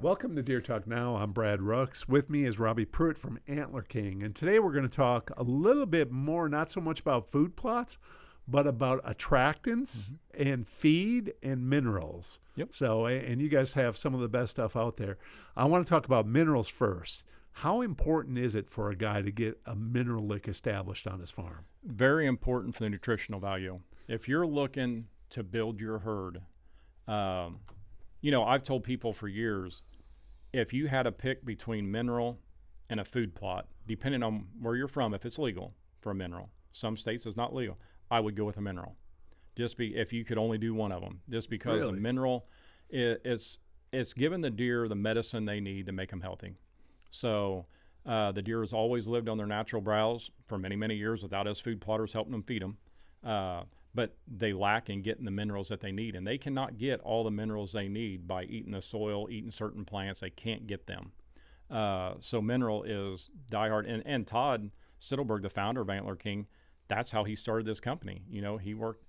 Welcome to Deer Talk Now. I'm Brad Rooks. With me is Robie Pruitt from Antler King. And today we're going to talk a little bit more, not so much about food plots, but about attractants and feed and minerals. Yep. So, and you guys have some of the best stuff out there. I want to talk about minerals first. How important is it for a guy to get a mineral lick established on his farm? Very important for the nutritional value. If you're looking to build your herd, I've told people for years, if you had to pick between mineral and a food plot, depending on where you're from, if it's legal for a mineral, some states it's not legal, I would go with a mineral. If you could only do one of them, just because Really? a mineral it's giving the deer the medicine they need to make them healthy. So the deer has always lived on their natural browse for many, many years without us food plotters helping them feed them. But they lack in getting the minerals that they need, and they cannot get all the minerals they need by eating the soil, eating certain plants. They can't get them. So mineral is diehard. And Todd Siddleberg, the founder of Antler King, that's how he started this company. He worked.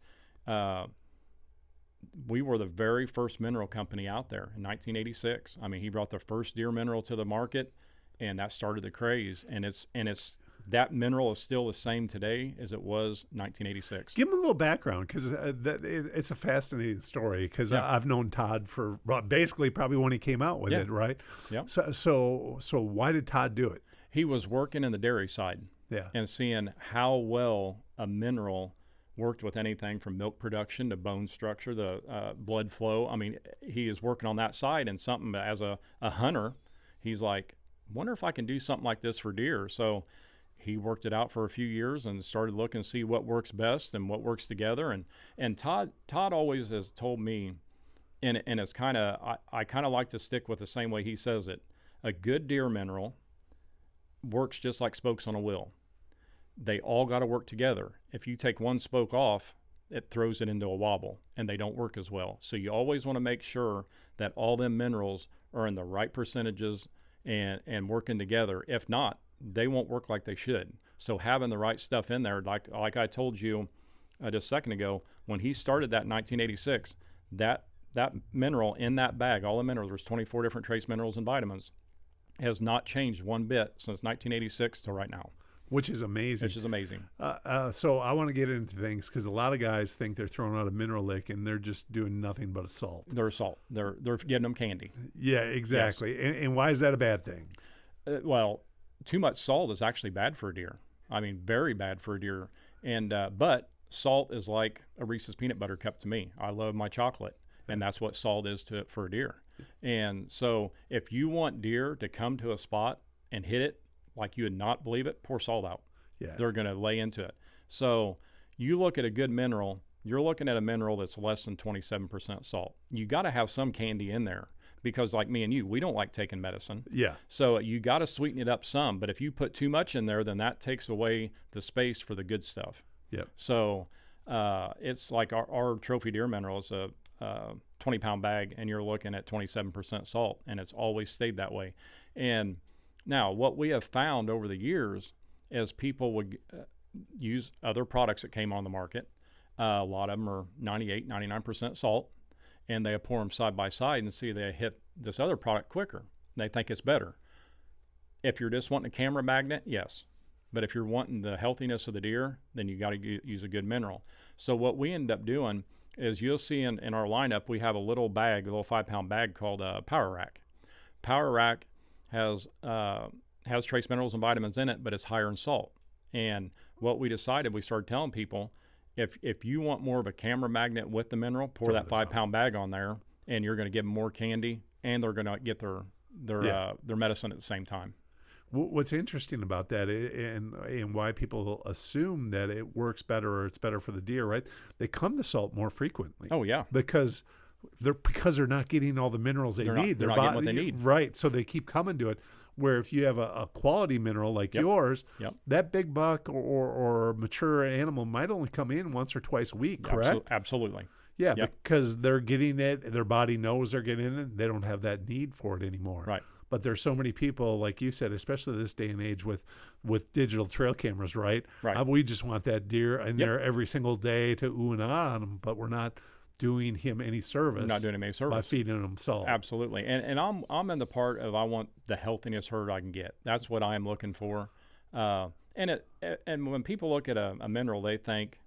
We were the very first mineral company out there in 1986. I mean, he brought the first deer mineral to the market, and that started the craze. And it's that mineral is still the same today as it was 1986. Give him a little background, because it's a fascinating story, because I've known Todd for basically probably when he came out with it, right? Yeah. So why did Todd do it? He was working in the dairy side and seeing how well a mineral worked with anything from milk production to bone structure, the blood flow. I mean, he is working on that side, and something as a hunter, he's like, wonder if I can do something like this for deer. So he worked it out for a few years and started looking to see what works best and what works together. And Todd always has told me, and it's kind of, I kind of like to stick with the same way he says it. A good deer mineral works just like spokes on a wheel. They all got to work together. If you take one spoke off, it throws it into a wobble, and they don't work as well. So you always want to make sure that all them minerals are in the right percentages and working together. If not, they won't work like they should. So having the right stuff in there, like I told you just a second ago, when he started that in 1986, that mineral in that bag, all the minerals, there's 24 different trace minerals and vitamins, has not changed one bit since 1986 to right now. Which is amazing. So I want to get into things, because a lot of guys think they're throwing out a mineral lick and they're just doing nothing but a salt. They're salt. They're getting them candy. Yeah, exactly. Yes. And why is that a bad thing? Well, too much salt is actually bad for a deer. I mean, very bad for a deer. And but salt is like a Reese's peanut butter cup to me. I love my chocolate, and that's what salt is for a deer. And so if you want deer to come to a spot and hit it like you would not believe it, pour salt out. Yeah. They're going to lay into it. So you look at a good mineral, you're looking at a mineral that's less than 27% salt. You got to have some candy in there, because like me and you, we don't like taking medicine. Yeah. So you got to sweeten it up some, but if you put too much in there, then that takes away the space for the good stuff. Yeah. So it's like our trophy deer mineral is a 20-pound bag, and you're looking at 27% salt, and it's always stayed that way. And now, what we have found over the years is people would use other products that came on the market. A lot of them are 98, 99% salt, and they pour them side by side and see they hit this other product quicker. They think it's better. If you're just wanting a camera magnet, yes. But if you're wanting the healthiness of the deer, then you got to use a good mineral. So what we end up doing is, you'll see in our lineup, we have a little bag, a little 5-pound bag called a Power Rack. Power Rack has trace minerals and vitamins in it, but it's higher in salt. And what we decided, we started telling people, if you want more of a camera magnet with the mineral, pour that 5-pound bag on there, and you're going to give them more candy, and they're going to get their medicine at the same time. What's interesting about that, and why people assume that it works better or it's better for the deer, right? They come to salt more frequently. Oh yeah, because they're not getting all the minerals they need. They're not getting what they need. Right. So they keep coming to it. Where if you have a quality mineral like yours, that big buck or mature animal might only come in once or twice a week, correct? Absolutely. Yeah, because they're getting it, their body knows they're getting it, they don't have that need for it anymore. Right. But there's so many people, like you said, especially this day and age with digital trail cameras, right? Right. We just want that deer in there every single day to ooh and ah on them, but we're not doing him any service. Not doing him any service by feeding him salt. Absolutely. And I'm in the part of I want the healthiest herd I can get. That's what I'm looking for. And when people look at a mineral, they think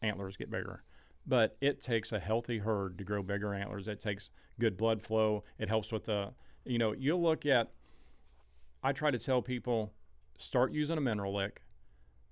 antlers get bigger. But it takes a healthy herd to grow bigger antlers. It takes good blood flow. It helps with you'll look at, I try to tell people, start using a mineral lick,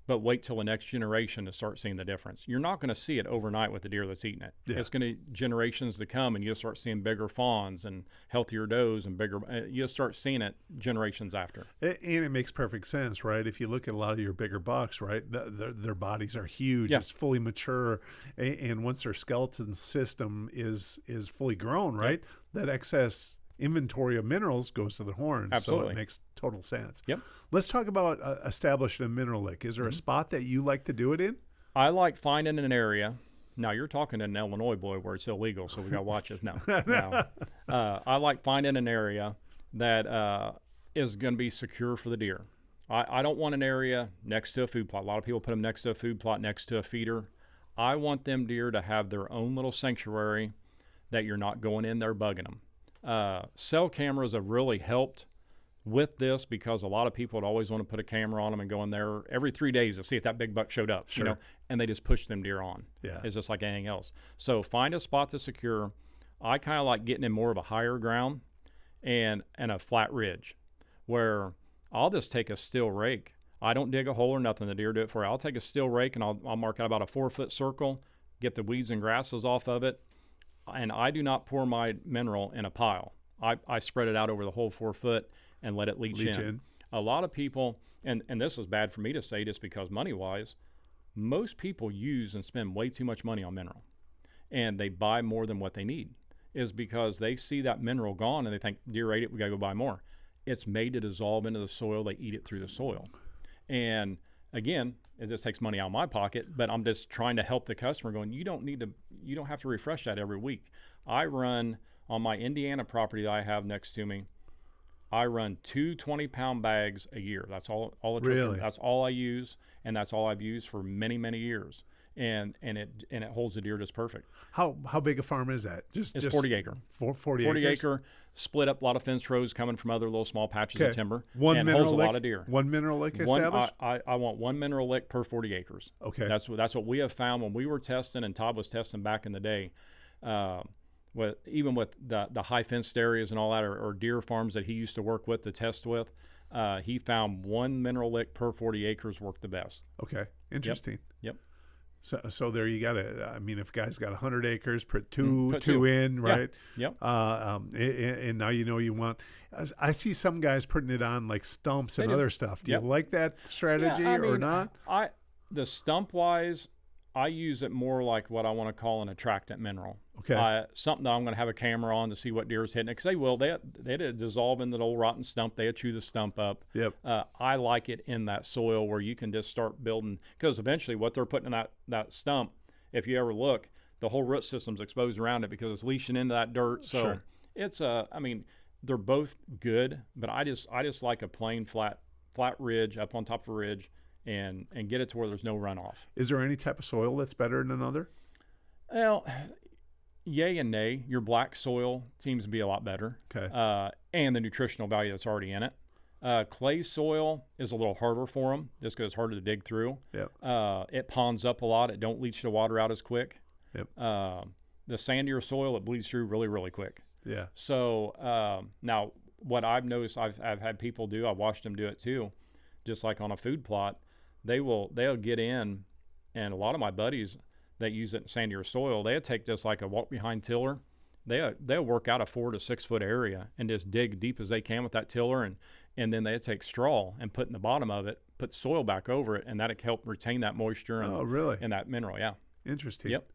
but wait till the next generation to start seeing the difference. You're not going to see it overnight with the deer that's eating it. Yeah. It's going to generations to come, and you'll start seeing bigger fawns and healthier does and bigger. You'll start seeing it generations after. And it makes perfect sense, right? If you look at a lot of your bigger bucks, right, their bodies are huge. Yeah. It's fully mature, and once their skeleton system is fully grown, right, that excess inventory of minerals goes to the horns. Absolutely. So it makes total sense. Yep. Let's talk about establishing a mineral lick. Is there a spot that you like to do it in? I like finding an area. Now, you're talking to an Illinois boy where it's illegal, so we got to watch this. No. I like finding an area that is going to be secure for the deer. I don't want an area next to a food plot. A lot of people put them next to a food plot, next to a feeder. I want them deer to have their own little sanctuary that you're not going in there bugging them. Cell cameras have really helped with this because a lot of people would always want to put a camera on them and go in there every 3 days to see if that big buck showed up, sure. And they just push them deer on. Yeah. It's just like anything else. So find a spot that's secure. I kind of like getting in more of a higher ground and a flat ridge where I'll just take a steel rake. I don't dig a hole or nothing. The deer do it for you. I'll take a steel rake and I'll mark out about a 4-foot circle, get the weeds and grasses off of it. And I do not pour my mineral in a pile. I spread it out over the whole 4 foot and let it leach in. A lot of people, and this is bad for me to say just because money-wise, most people use and spend way too much money on mineral. And they buy more than what they need. Is because they see that mineral gone and they think, deer ate it, we got to go buy more. It's made to dissolve into the soil. They eat it through the soil. And again, it just takes money out of my pocket, but I'm just trying to help the customer going, you don't have to refresh that every week. I run on my Indiana property that I have next to me. I run 2 20-pound bags a year. That's all really? That's all I use, and that's all I've used for many, many years. And it holds the deer just perfect. How big a farm is that? It's 40 acre. 40 acre, split up, a lot of fence rows coming from other little small patches of timber. One and mineral holds lick, a lot of deer. One mineral lick established? I want 1 mineral lick per 40 acres. Okay. That's what we have found when we were testing, and Todd was testing back in the day. Even with the high fenced areas and all that, or deer farms that he used to work with to test with, he found 1 mineral lick per 40 acres worked the best. Okay, interesting. Yep. So there you got it. I mean, if a guy's got 100 acres, put two in, right? Yeah. Yep. And now you want. I see some guys putting it on like stumps and other stuff. Do you like that strategy or not? The stump wise, I use it more like what I want to call an attractant mineral. Okay. Something that I'm going to have a camera on to see what deer is hitting it. Because they will. They dissolve in the old rotten stump. They chew the stump up. Yep. I like it in that soil where you can just start building. Because eventually what they're putting in that stump, if you ever look, the whole root system's exposed around it because it's leaching into that dirt. So sure. It's they're both good. But I just like a plain flat ridge up on top of a ridge. And get it to where there's no runoff. Is there any type of soil that's better than another? Well, yay and nay. Your black soil seems to be a lot better. Okay. And the nutritional value that's already in it. Clay soil is a little harder for them just because it's harder to dig through. Yep. It ponds up a lot. It don't leach the water out as quick. Yep. The sandier soil, it bleeds through really, really quick. Yeah. So now what I've noticed, I've had people do, I've watched them do it too, just like on a food plot. They'll get in, and a lot of my buddies that use it in sandier soil, they'll take just like a walk behind tiller. They'll work out a 4 to 6 foot area and just dig deep as they can with that tiller, and then they take straw and put in the bottom of it, put soil back over it, and that'll help retain that moisture and that mineral. Yeah. Interesting. Yep.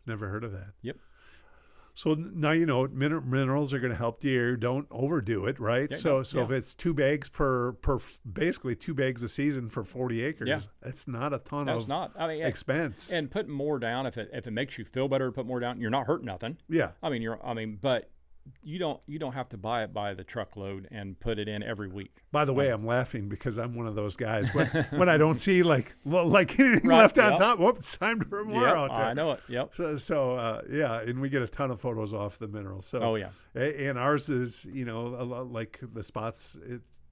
Never heard of that. Yep. So now minerals are going to help deer. Don't overdo it, right? Yeah, so if it's 2 bags per basically 2 bags a season for 40 acres, it's not a ton of expense. And putting more down, if it makes you feel better to put more down, you're not hurting nothing. Yeah. But you don't have to buy it by the truckload and put it in every week. By the way, I'm laughing because I'm one of those guys when I don't see like anything Right, left on yep. top. Whoops, it's time for more Yep, out there. I know it. Yep. So yeah, and we get a ton of photos off the mineral. So Oh yeah. and ours is like the spots.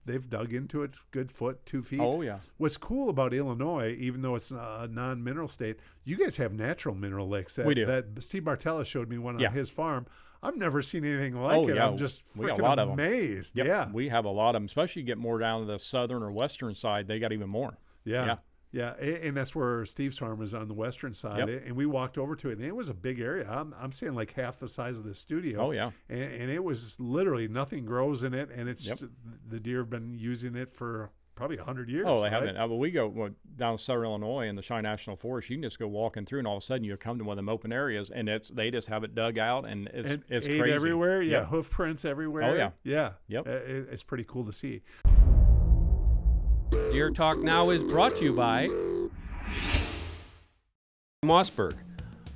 They've dug into it, good foot, 2 feet. Oh yeah. What's cool about Illinois, even though it's a non-mineral state, you guys have natural mineral licks. We do. That Steve Martella showed me one Yeah. on his farm. I've never seen anything like it. Yeah. I'm just We got a freaking lot of 'em. amazed. Yep. Yeah. We have a lot of them, especially you get more down to the southern or western side. They got even more. Yeah. And that's where Steve's farm is on the western side. Yep. And we walked over to it, and it was a big area. I'm saying like half the size of the studio. Oh yeah. And it was literally nothing grows in it, and it's Yep. the deer have been using it for probably 100 years. Oh, they right? haven't. But we go down southern Illinois in the Cheyenne National Forest. You can just go walking through, and all of a sudden you come to one of them open areas, and they just have it dug out, and it's ate crazy everywhere. Yeah, Yep. hoof prints everywhere. Oh, yeah. Yeah. Yep. It's pretty cool to see. Deer Talk Now is brought to you by Mossberg.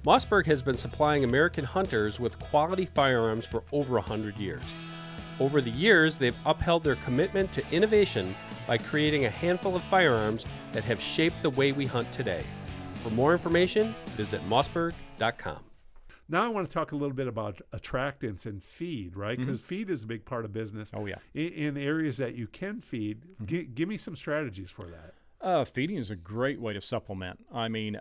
Mossberg has been supplying American hunters with quality firearms for over 100 years. Over the years, they've upheld their commitment to innovation by creating a handful of firearms that have shaped the way we hunt today. For more information, visit mossberg.com. Now I want to talk a little bit about attractants and feed, right? Because feed is a big part of business. Oh yeah. In areas that you can feed, give me some strategies for that. Feeding is a great way to supplement. I mean,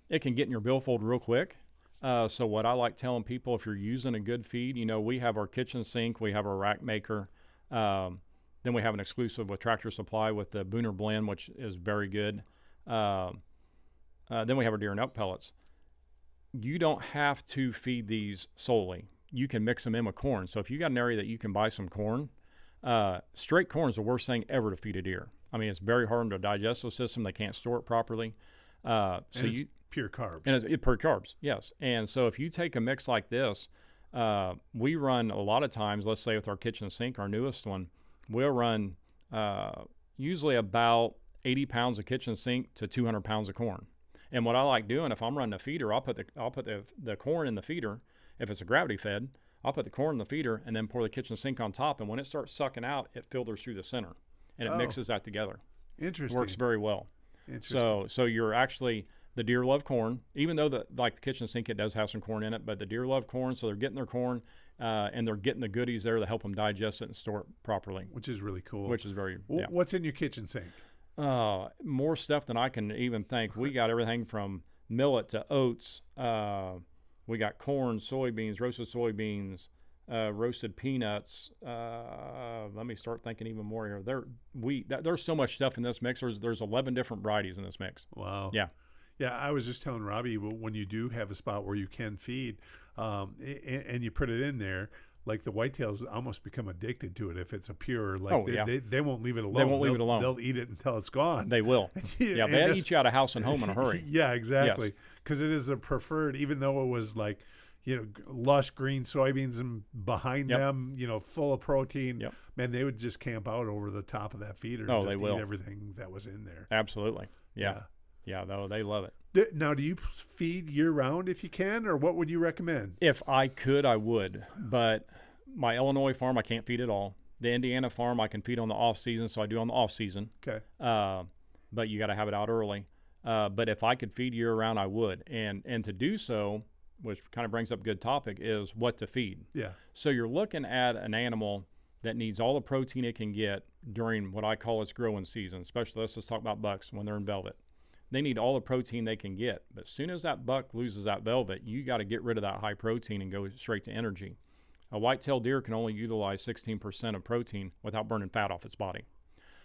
it can get in your billfold real quick. So what I like telling people, if you're using a good feed, we have our kitchen sink, we have our rack maker, then we have an exclusive with Tractor Supply with the Booner Blend, which is very good. Then we have our deer and elk pellets. You don't have to feed these solely. You can mix them in with corn. So if you got an area that you can buy some corn, straight corn is the worst thing ever to feed a deer. I mean, it's very hard on the digestive system. They can't store it properly. So it's pure carbs. And it's pure carbs, yes. And so if you take a mix like this, we run a lot of times, let's say with our kitchen sink, our newest one, we'll run usually about 80 pounds of kitchen sink to 200 pounds of corn. And what I like doing, if I'm running a feeder, I'll put the corn in the feeder. If it's a gravity fed, I'll put the corn in the feeder and then pour the kitchen sink on top. And when it starts sucking out, it filters through the center and it mixes that together. Interesting. It works very well. Interesting. So you're actually, the deer love corn, even though like the kitchen sink, it does have some corn in it, but the deer love corn, so they're getting their corn and they're getting the goodies there that help them digest it and store it properly. Which is really cool. Which is very, What's in your kitchen sink? More stuff than I can even think. We got everything from millet to oats. We got corn, soybeans, roasted peanuts. Let me start thinking even more here. There's so much stuff in this mix. There's 11 different varieties in this mix. Wow. Yeah. Yeah, I was just telling Robbie, when you do have a spot where you can feed and you put it in there, like the whitetails almost become addicted to it if it's a pure, like they won't leave it alone. They won't leave it alone. They'll eat it until it's gone. They will. Yeah, they'll eat you out of house and home in a hurry. Yeah, exactly. Because it is a preferred, even though it was like, lush green soybeans and behind them, full of protein. Yep. Man, they would just camp out over the top of that feeder and just eat everything that was in there. Absolutely. Yeah. Yeah, though they love it. Now, do you feed year-round if you can, or what would you recommend? If I could, I would. But my Illinois farm, I can't feed at all. The Indiana farm, I can feed on the off-season, so I do on the off-season. Okay. But you got to have it out early. But if I could feed year-round, I would. And to do so, which kind of brings up a good topic, is what to feed. Yeah. So you're looking at an animal that needs all the protein it can get during what I call its growing season, especially let's talk about bucks when they're in velvet. They need all the protein they can get. But as soon as that buck loses that velvet, you got to get rid of that high protein and go straight to energy. A white-tailed deer can only utilize 16% of protein without burning fat off its body.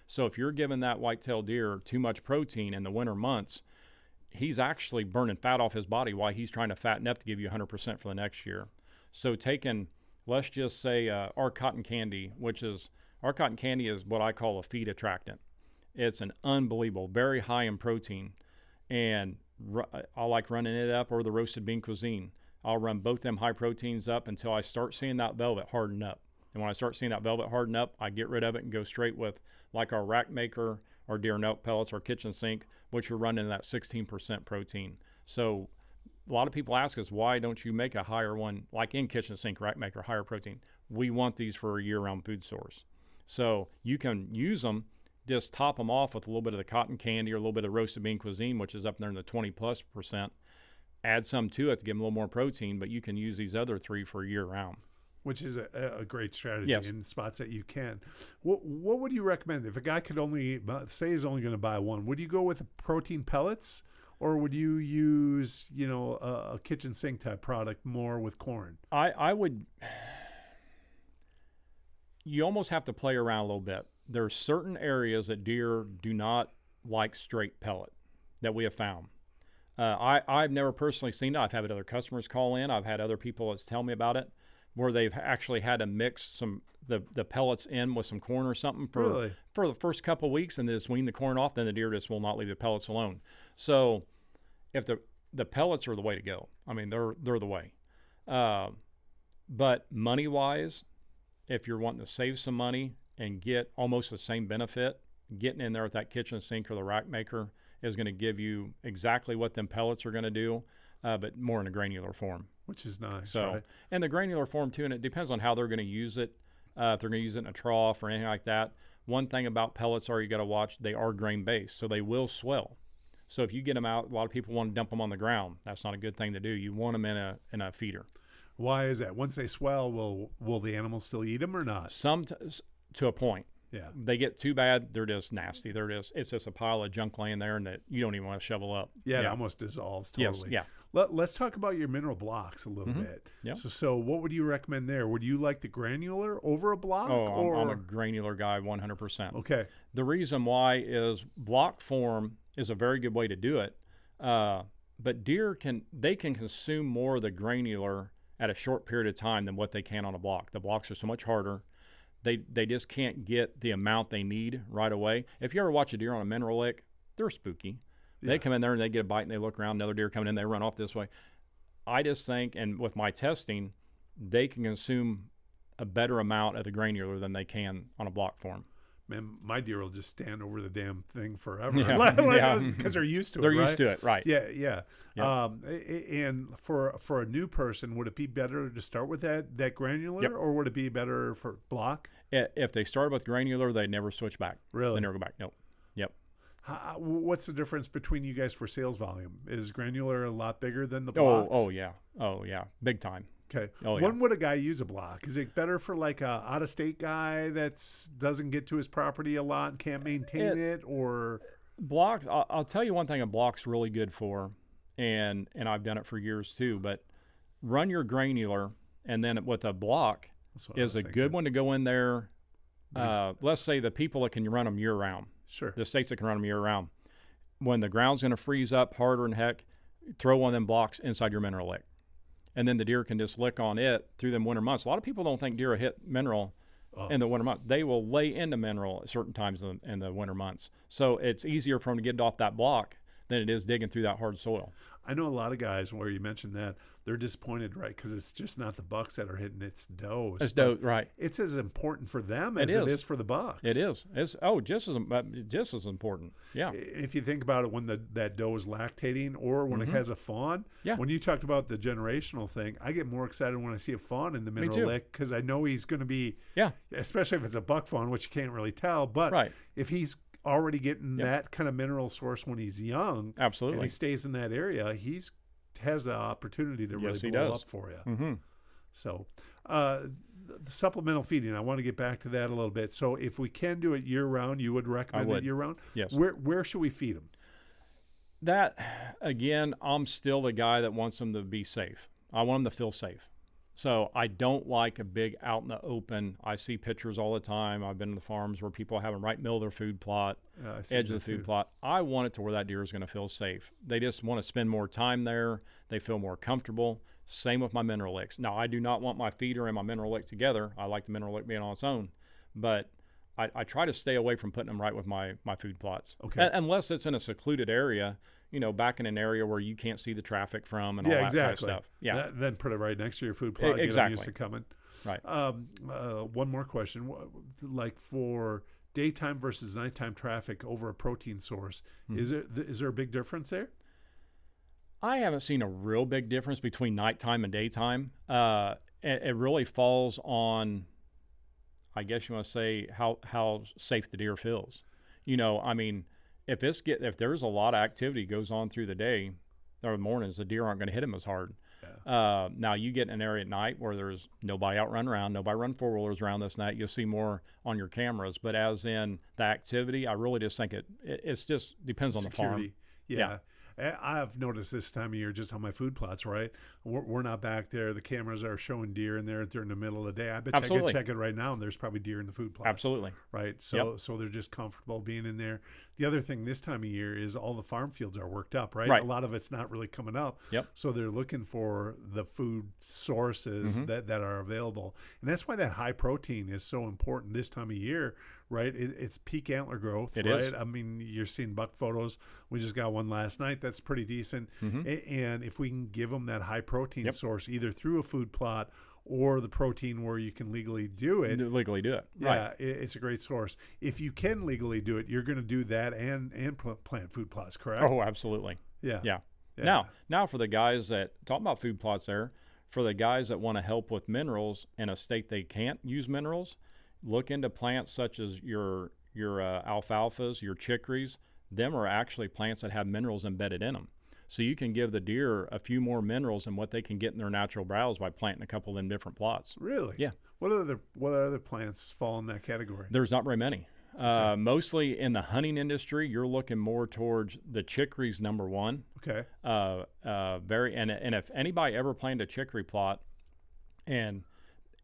So if you're giving that white-tailed deer too much protein in the winter months, he's actually burning fat off his body while he's trying to fatten up to give you 100% for the next year. So taking, let's just say our cotton candy is what I call a feed attractant. It's an unbelievable, very high in protein. And I like running it up, or the roasted bean cuisine. I'll run both them high proteins up until I start seeing that velvet harden up. And when I start seeing that velvet harden up, I get rid of it and go straight with like our rack maker, our deer and elk pellets, our kitchen sink, which are running that 16% protein. So a lot of people ask us, why don't you make a higher one, like in kitchen sink rack maker, higher protein? We want these for a year-round food source. So you can use them, just top them off with a little bit of the cotton candy or a little bit of roasted bean cuisine, which is up there in the 20+%. Add some to it to give them a little more protein, but you can use these other 3 for a year-round. Which is a great strategy Yes. in spots that you can. What would you recommend if a guy could only say he's only going to buy one? Would you go with protein pellets, or would you use a kitchen sink type product more with corn? I would. You almost have to play around a little bit. There are certain areas that deer do not like straight pellet that we have found. I've never personally seen it. I've had other customers call in. I've had other people that tell me about it, where they've actually had to mix the pellets in with some corn or something for the first couple of weeks, and then just wean the corn off. Then the deer just will not leave the pellets alone. So if the pellets are the way to go, I mean, they're the way. But money wise, if you're wanting to save some money and get almost the same benefit, getting in there with that kitchen sink or the rack maker is going to give you exactly what them pellets are going to do, but more in a granular form. Which is nice. So, right? And the granular form too, and it depends on how they're going to use it. If they're going to use it in a trough or anything like that. One thing about pellets you got to watch, they are grain based, so they will swell. So if you get them out, a lot of people want to dump them on the ground. That's not a good thing to do. You want them in a feeder. Why is that? Once they swell, will the animals still eat them or not? Some to a point. Yeah. They get too bad, they're just nasty. It's just a pile of junk laying there and that you don't even want to shovel up. Yeah, it almost dissolves totally. Yes, yeah. Let's talk about your mineral blocks a little bit. Yeah. So what would you recommend there? Would you like the granular over a block? Oh, I'm a granular guy 100%. Okay. The reason why is block form is a very good way to do it, but deer can consume more of the granular at a short period of time than what they can on a block. The blocks are so much harder. They just can't get the amount they need right away. If you ever watch a deer on a mineral lick, they're spooky. They come in there and they get a bite and they look around, another deer coming in, they run off this way. I just think, and with my testing, they can consume a better amount of the granular than they can on a block form. Man, my deer will just stand over the damn thing forever. Yeah. Because they're used to it. They're used to it, right. Yeah. And for a new person, would it be better to start with that granular, or would it be better for block? If they start with granular, they never switch back. Really? They never go back. Nope. Yep. What's the difference between you guys for sales volume? Is granular a lot bigger than the blocks? Oh yeah. Big time. Okay. Oh, yeah. When would a guy use a block? Is it better for like a out-of-state guy that doesn't get to his property a lot and can't maintain it, or blocks? I'll tell you one thing a block's really good for, and I've done it for years too. But run your granular, and then with a block is a good one to go in there. Let's say the people that can run them year-round. Sure. The states that can run them year-round. When the ground's going to freeze up harder than heck, throw one of them blocks inside your mineral lick. And then the deer can just lick on it through them winter months. A lot of people don't think deer will hit mineral in the winter months. They will lay into mineral at certain times in the winter months. So it's easier for them to get off that block than it is digging through that hard soil. I know a lot of guys where you mentioned that they're disappointed, right? Because it's just not the bucks that are hitting; it's does. It's doe, right? It's as important for them as it is for the bucks. It is. It's just as important. Yeah. If you think about it, when that doe is lactating, or when it has a fawn. Yeah. When you talked about the generational thing, I get more excited when I see a fawn in the mineral lick because I know he's going to be. Yeah. Especially if it's a buck fawn, which you can't really tell, but if he's already getting that kind of mineral source when he's young, absolutely, and he stays in that area, he's has the opportunity to really blow up for you. Mm-hmm. So the supplemental feeding, I want to get back to that a little bit. So if we can do it year-round, you would recommend it year-round? Yes. Where should we feed them? That, again, I'm still the guy that wants them to be safe. I want them to feel safe. So I don't like a big out in the open. I see pictures all the time. I've been to the farms where people have them right in the middle of their food plot, edge of the food plot. I want it to where that deer is going to feel safe. They just want to spend more time there. They feel more comfortable. Same with my mineral licks. Now, I do not want my feeder and my mineral lick together. I like the mineral lick being on its own. But I try to stay away from putting them right with my food plots. Okay. Unless it's in a secluded area, back in an area where you can't see the traffic from and all that kind of stuff. Yeah, then put it right next to your food plot. Exactly. Get them used to coming. Right. One more question. Like for daytime versus nighttime traffic over a protein source, is there a big difference there? I haven't seen a real big difference between nighttime and daytime. It really falls on, I guess you want to say, how safe the deer feels. I mean, if there's a lot of activity goes on through the day or the mornings, the deer aren't going to hit them as hard. Yeah. Now you get in an area at night where there's nobody out running around, nobody running 4-wheelers around this night, you'll see more on your cameras. But as in the activity, I really just think it's just depends on the farm. Yeah. I've noticed this time of year just on my food plots, right? We're not back there. The cameras are showing deer in there during the middle of the day. I bet you I could check it right now, and there's probably deer in the food plots. Absolutely. Right? So they're just comfortable being in there. The other thing this time of year is all the farm fields are worked up, right? A lot of it's not really coming up. Yep. So they're looking for the food sources that are available. And that's why that high protein is so important this time of year, right? It's peak antler growth, right? Is. I mean, you're seeing buck photos. We just got one last night. That's pretty decent. And if we can give them that high protein source, either through a food plot or the protein where you can legally do it. Yeah, it's a great source. If you can legally do it, you're going to do that and plant food plots, correct? Oh, absolutely. Yeah. Now for the guys that talk about food plots there, for the guys that want to help with minerals in a state they can't use minerals, look into plants such as your alfalfas, your chicories. Them are actually plants that have minerals embedded in them. So you can give the deer a few more minerals than what they can get in their natural browse by planting a couple of them different plots. Really? Yeah. What other plants fall in that category? There's not very many. Mostly in the hunting industry, you're looking more towards the chicories, number one. Okay. And if anybody ever planted a chicory plot, and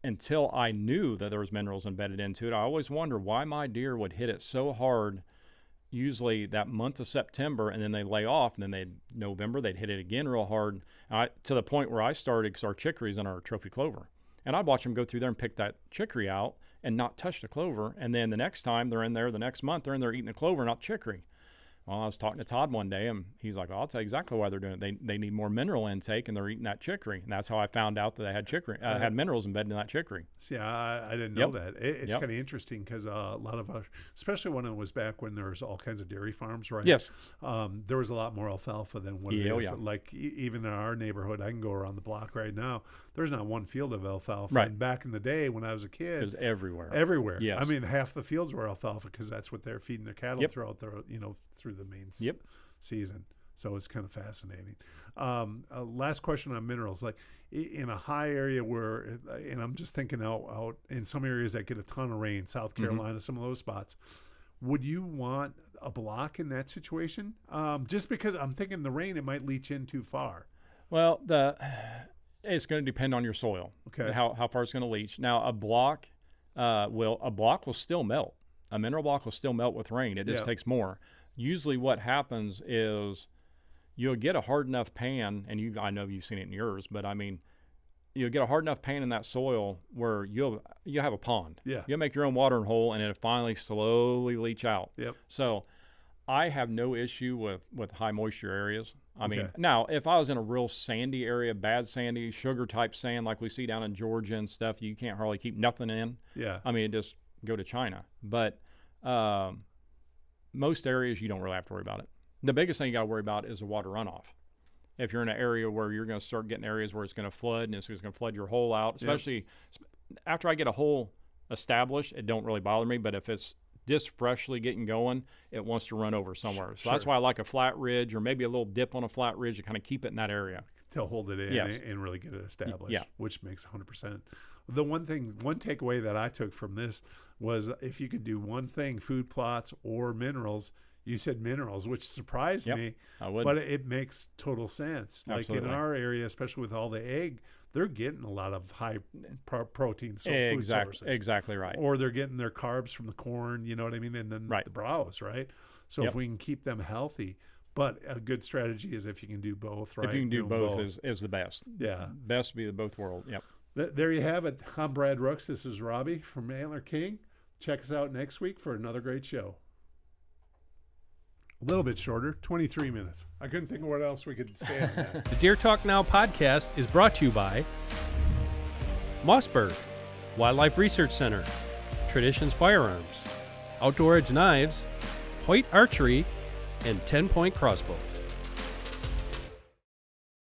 until I knew that there was minerals embedded into it, I always wondered why my deer would hit it so hard. Usually that month of September, and then they lay off, and then November they'd hit it again real hard, to the point where I started, because our chicories and our trophy clover, and I'd watch them go through there and pick that chicory out and not touch the clover, and then the next time they're in there, the next month they're in there eating the clover, not chicory. Well, I was talking to Todd one day, and he's like, I'll tell you exactly why they're doing it. They need more mineral intake, and they're eating that chicory. And that's how I found out that they had chicory, had minerals embedded in that chicory. See, I didn't know that. It's kind of interesting because a lot of us, especially when it was back when there was all kinds of dairy farms, right? Yes. There was a lot more alfalfa than what it is. Like even in our neighborhood, I can go around the block right now. There's not one field of alfalfa. Right. And back in the day when I was a kid, it was everywhere. Everywhere. Yes. I mean, half the fields were alfalfa because that's what they're feeding their cattle throughout the, through the main season. So it's kind of fascinating. Last question on minerals, like in a high area where, and I'm just thinking out in some areas that get a ton of rain, South Carolina, some of those spots, would you want a block in that situation? Just because I'm thinking the rain, it might leach in too far. Well, it's going to depend on your soil. Okay. How far it's going to leach. Now a block will still melt. A mineral block will still melt with rain. It just takes more. Usually what happens is you'll get a hard enough pan, and I know you've seen it in yours, but I mean, you'll get a hard enough pan in that soil where you'll have a pond. Yeah. You'll make your own watering hole, and it'll finally slowly leach out. Yep. So I have no issue with high moisture areas. I mean, now if I was in a real sandy area, bad sandy, sugar type sand like we see down in Georgia and stuff, you can't hardly keep nothing in. Yeah. I mean, just go to China. But most areas you don't really have to worry about it. The biggest thing you got to worry about is the water runoff. If you're in an area where you're going to start getting areas where it's going to flood and it's going to flood your hole out, especially after I get a hole established, it don't really bother me. But if it's just freshly getting going, it wants to run over somewhere. So that's why I like a flat ridge or maybe a little dip on a flat ridge to kind of keep it in that area. To hold it in and really get it established, which makes 100%. The one takeaway that I took from this was if you could do one thing, food plots or minerals, you said minerals, which surprised me, I would. But it makes total sense. Absolutely. Like in our area, especially with all the egg, they're getting a lot of high protein food sources. Exactly right. Or they're getting their carbs from the corn, you know what I mean? And then the browse, right? So if we can keep them healthy, but a good strategy is if you can do both, right? If you can do both is the best. Yeah. Best to be the both world. Yep. There you have it. I'm Brad Rooks. This is Robbie from Antler King. Check us out next week for another great show. A little bit shorter, 23 minutes. I couldn't think of what else we could say on that. The Deer Talk Now podcast is brought to you by Mossberg, Wildlife Research Center, Traditions Firearms, Outdoor Edge Knives, Hoyt Archery, and 10 Point Crossbow.